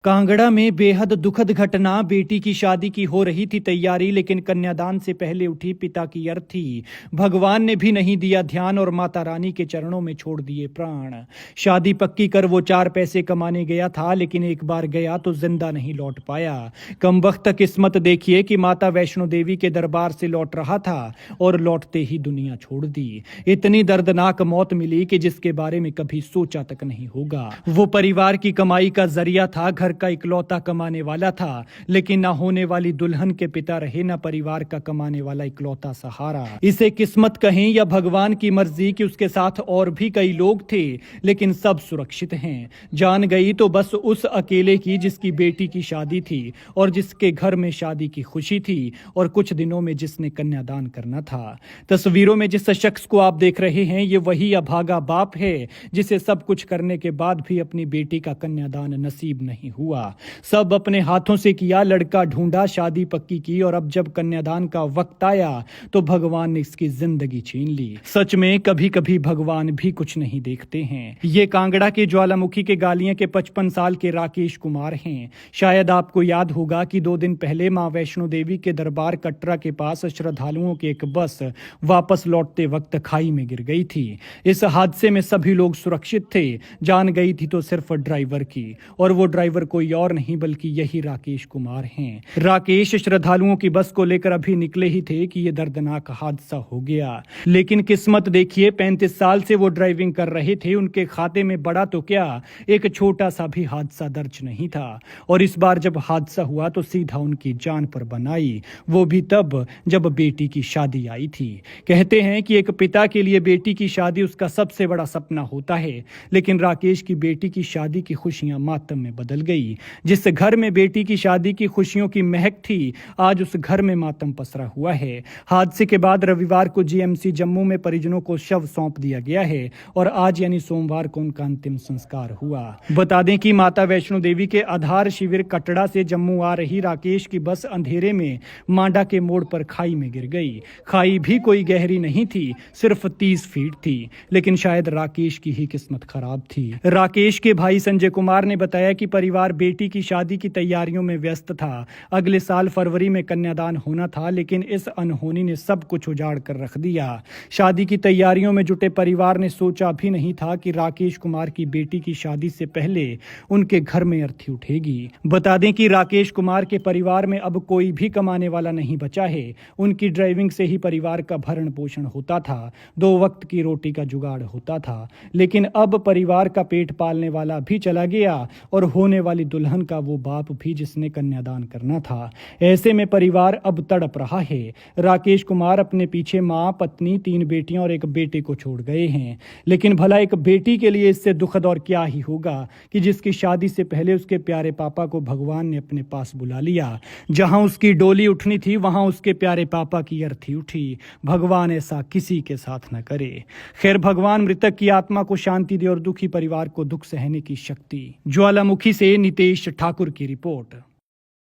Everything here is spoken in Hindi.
कांगड़ा में बेहद दुखद घटना। बेटी की शादी की हो रही थी तैयारी, लेकिन कन्यादान से पहले उठी पिता की अर्थी। भगवान ने भी नहीं दिया ध्यान और माता रानी के चरणों में छोड़ दिए प्राण। शादी पक्की कर वो 4 पैसे कमाने गया था, लेकिन एक बार गया तो जिंदा नहीं लौट पाया। कमबख्त किस्मत देखिए कि माता वैष्णो देवी के दरबार से लौट रहा था और लौटते ही दुनिया छोड़ दी। इतनी दर्दनाक मौत मिली कि जिसके बारे में कभी सोचा तक नहीं होगा। वो परिवार की कमाई का जरिया था, घर का इकलौता कमाने वाला था, लेकिन ना होने वाली दुल्हन के पिता रहे, ना परिवार का कमाने वाला इकलौता सहारा। इसे किस्मत कहें या भगवान की मर्जी कि उसके साथ और भी कई लोग थे, लेकिन सब सुरक्षित हैं। जान गई तो बस उस अकेले की जिसकी बेटी की शादी थी और जिसके घर में शादी की खुशी थी और कुछ दिनों में जिसने कन्यादान करना था। तस्वीरों में जिस शख्स को आप देख रहे हैं, ये वही अभागा बाप है जिसे सब कुछ करने के बाद भी अपनी बेटी का कन्यादान नसीब नहीं हुआ। सब अपने हाथों से किया, लड़का ढूंढा, शादी पक्की की और अब जब कन्यादान का वक्त आया तो भगवान ने इसकी जिंदगी छीन ली। सच में कभी कभी भगवान भी कुछ नहीं देखते हैं। ये कांगड़ा के ज्वालामुखी के गालियां के 55 साल के राकेश कुमार हैं। शायद आपको याद होगा कि 2 दिन पहले मां वैष्णो देवी के दरबार कटरा के पास श्रद्धालुओं की एक बस वापस लौटते वक्त खाई में गिर गई थी। इस हादसे में सभी लोग सुरक्षित थे, जान गई थी तो सिर्फ ड्राइवर की, और वो ड्राइवर कोई और नहीं बल्कि यही राकेश कुमार हैं। राकेश श्रद्धालुओं की बस को लेकर अभी निकले ही थे कि ये दर्दनाक हादसा हो गया। लेकिन किस्मत देखिए, 35 साल से वो ड्राइविंग कर रहे थे, उनके खाते में बड़ा तो क्या, एक छोटा सा भी हादसा दर्ज नहीं था। और इस बार जब हादसा हुआ तो सीधा उनकी जान पर बनाई, वो भी तब जब बेटी की शादी आई थी। कहते हैं कि एक पिता के लिए बेटी की शादी उसका सबसे बड़ा सपना होता है, लेकिन राकेश की बेटी की शादी की खुशियां मातम में बदल गई। जिस घर में बेटी की शादी की खुशियों की महक थी, आज उस घर में मातम पसरा हुआ है। हादसे के बाद रविवार को जीएमसी जम्मू में परिजनों को शव सौंप दिया गया है और आज यानी सोमवार को उनका अंतिम संस्कार हुआ। बता दें कि माता वैष्णो देवी के आधार शिविर कटड़ा से जम्मू आ रही राकेश की बस अंधेरे में मांडा के मोड़ पर खाई में गिर गई। खाई भी कोई गहरी नहीं थी, सिर्फ 30 फीट थी, लेकिन शायद राकेश की ही किस्मत खराब थी। राकेश के भाई संजय कुमार ने बताया कि परिवार बेटी की शादी की तैयारियों में व्यस्त था। अगले साल फरवरी में कन्यादान होना था, लेकिन इस अनहोनी ने सब कुछ उजाड़ कर रख दिया। शादी की तैयारियों में जुटे परिवार ने सोचा भी नहीं था कि राकेश कुमार की बेटी की शादी से पहले उनके घर में अर्थी उठेगी। बता दें कि राकेश कुमार के परिवार में अब कोई भी कमाने वाला नहीं बचा है। उनकी ड्राइविंग से ही परिवार का भरण पोषण होता था, 2 वक्त की रोटी का जुगाड़ होता था। लेकिन अब परिवार का पेट पालने वाला भी चला गया और होने वाली दुल्हन का वो बाप भी जिसने कन्यादान करना था। ऐसे में परिवार अब तड़प रहा है। राकेश कुमार अपने पीछे मां, पत्नी, 3 बेटियां और एक बेटे को छोड़ गए हैं। लेकिन भला एक बेटी के लिए इससे दुखद और क्या ही होगा कि जिसकी शादी से पहले उसके प्यारे पापा को भगवान ने अपने पास बुला लिया। जहां उसकी डोली उठनी थी वहां उसके प्यारे पापा की अर्थी उठी। भगवान ऐसा किसी के साथ न करे। खैर, भगवान मृतक की आत्मा को शांति दे और दुखी परिवार को दुख सहने की शक्ति। ज्वालामुखी से नितेश ठाकुर की रिपोर्ट।